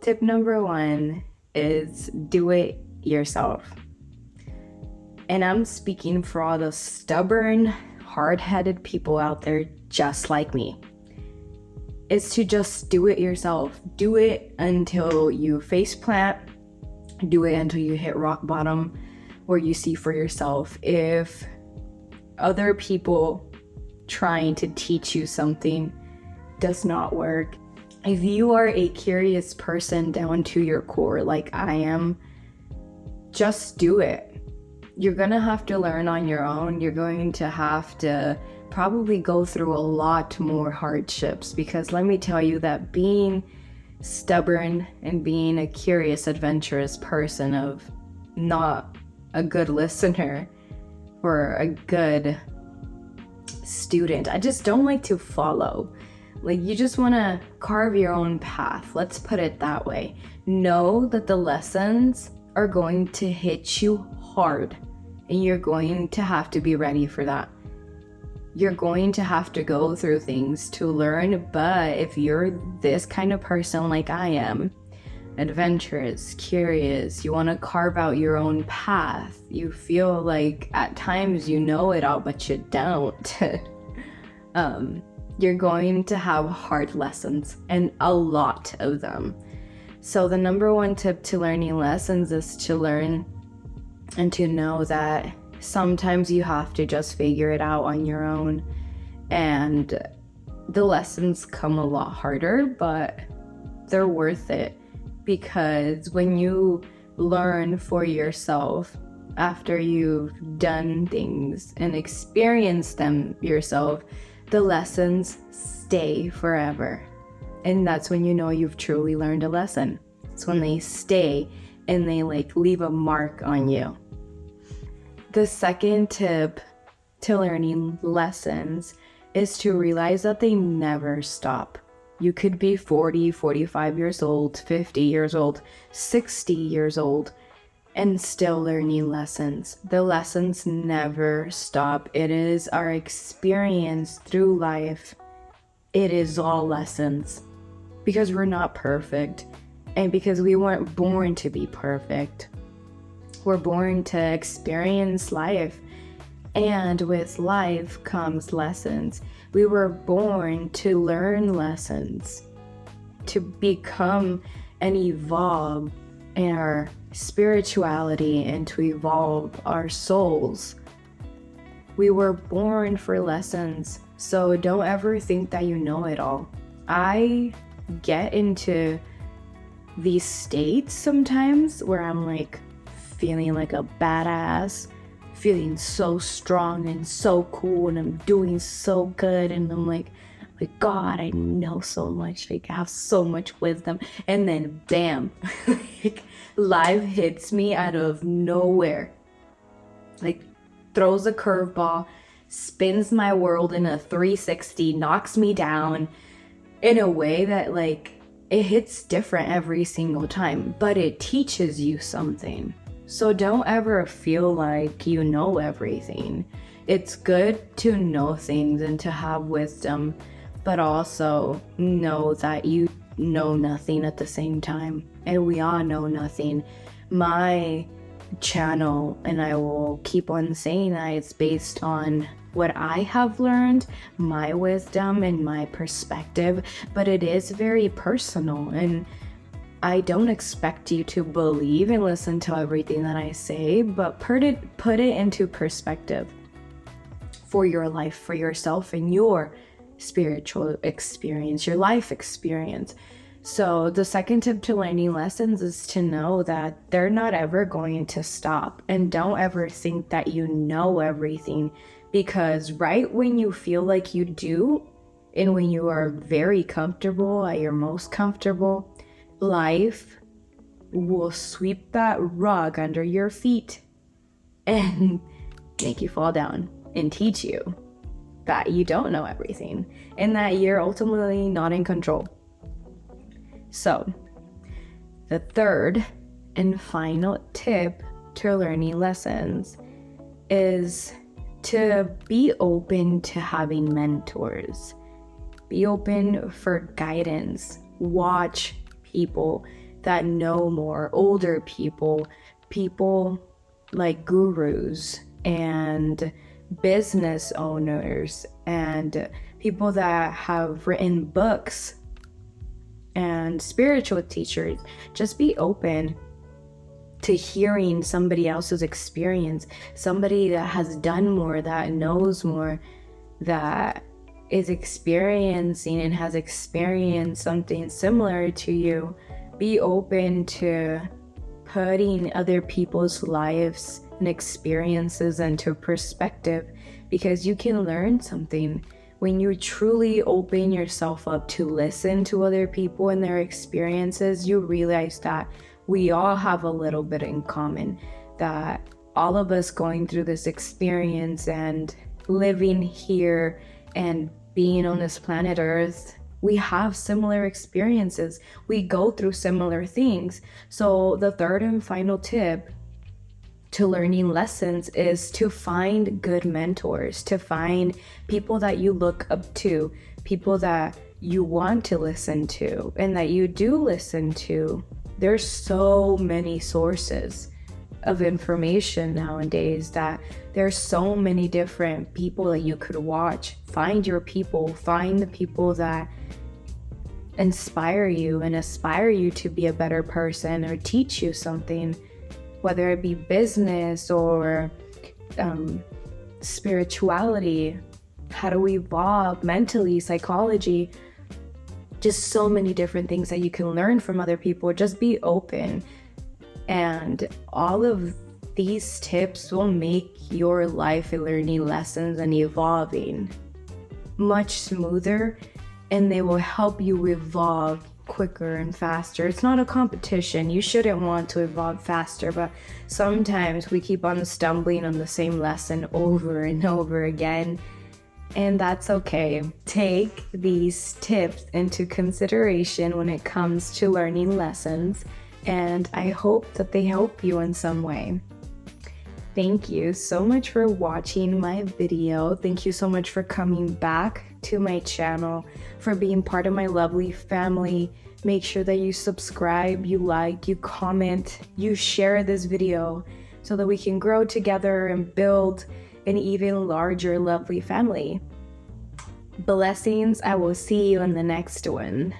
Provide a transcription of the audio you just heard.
Tip number 1 is do it yourself. And I'm speaking for all the stubborn, hard-headed people out there just like me. It's to just do it yourself. Do it until you faceplant. Do it until you hit rock bottom, where you see for yourself if other people trying to teach you something does not work. If you are a curious person down to your core like I am, just do it. You're gonna have to learn on your own. You're going to have to probably go through a lot more hardships, because let me tell you that being stubborn and being a curious, adventurous person of not a good listener or a good student, I just don't like to follow. Like, you just want to carve your own path. Let's put it that way. Know that the lessons are going to hit you hard, and you're going to have to be ready for that. You're going to have to go through things to learn, but if you're this kind of person like I am, adventurous, curious, you want to carve out your own path, you feel like at times you know it all, but you don't, you're going to have hard lessons, and a lot of them. So the number 1 tip to learning lessons is to learn and to know that sometimes you have to just figure it out on your own, and the lessons come a lot harder, but they're worth it, because when you learn for yourself after you've done things and experienced them yourself, the lessons stay forever. And that's when you know you've truly learned a lesson. It's when they stay and they leave a mark on you. The second tip to learning lessons is to realize that they never stop. You could be 40, 45 years old, 50 years old, 60 years old, and still learning lessons. The lessons never stop. It is our experience through life. It is all lessons, because we're not perfect, and because we weren't born to be perfect. We're born to experience life, and with life comes lessons. We were born to learn lessons, to become and evolve in our spirituality, and to evolve our souls. We were born for lessons, so don't ever think that you know it all. I get into these states sometimes where I'm feeling like a badass, feeling so strong and so cool, and I'm doing so good, and I'm like, God, I know so much, I have so much wisdom, and then bam, life hits me out of nowhere, throws a curveball, spins my world in a 360, knocks me down in a way that it hits different every single time, but it teaches you something. So don't ever feel like you know everything. It's good to know things and to have wisdom, but also know that you know nothing at the same time. And we all know nothing. My channel, and I will keep on saying that, it's based on what I have learned, my wisdom and my perspective, but it is very personal, and I don't expect you to believe and listen to everything that I say, but put it into perspective for your life, for yourself, and your spiritual experience, your life experience. So the second tip to learning lessons is to know that they're not ever going to stop, and don't ever think that you know everything, because right when you feel like you do, and when you are very comfortable, at your most comfortable, life will sweep that rug under your feet and make you fall down and teach you that you don't know everything and that you're ultimately not in control. So, the third and final tip to learning lessons is to be open to having mentors. Be open for guidance. Watch people that know more, older people, people like gurus and business owners and people that have written books and spiritual teachers. Just be open to hearing somebody else's experience, somebody that has done more, that knows more, that is experiencing and has experienced something similar to you. Be open to putting other people's lives and experiences into perspective, because you can learn something when you truly open yourself up to listen to other people and their experiences. You realize that we all have a little bit in common, that all of us going through this experience and living here and being on this planet Earth, we have similar experiences. We go through similar things. So the third and final tip to learning lessons is to find good mentors, to find people that you look up to, people that you want to listen to and that you do listen to. There's so many sources of information nowadays that there's so many different people that you could watch. Find your people, find the people that inspire you and aspire you to be a better person or teach you something, whether it be business or spirituality, how to evolve mentally, psychology, just so many different things that you can learn from other people. Just be open. And all of these tips will make your life and learning lessons and evolving much smoother, and they will help you evolve quicker and faster. It's not a competition. You shouldn't want to evolve faster, but sometimes we keep on stumbling on the same lesson over and over again, and that's okay. Take these tips into consideration when it comes to learning lessons, and I hope that they help you in some way. Thank you so much for watching my video. Thank you so much for coming back to my channel, for being part of my lovely family. Make sure that you subscribe, you like, you comment, you share this video so that we can grow together and build an even larger lovely family. Blessings. I will see you in the next one.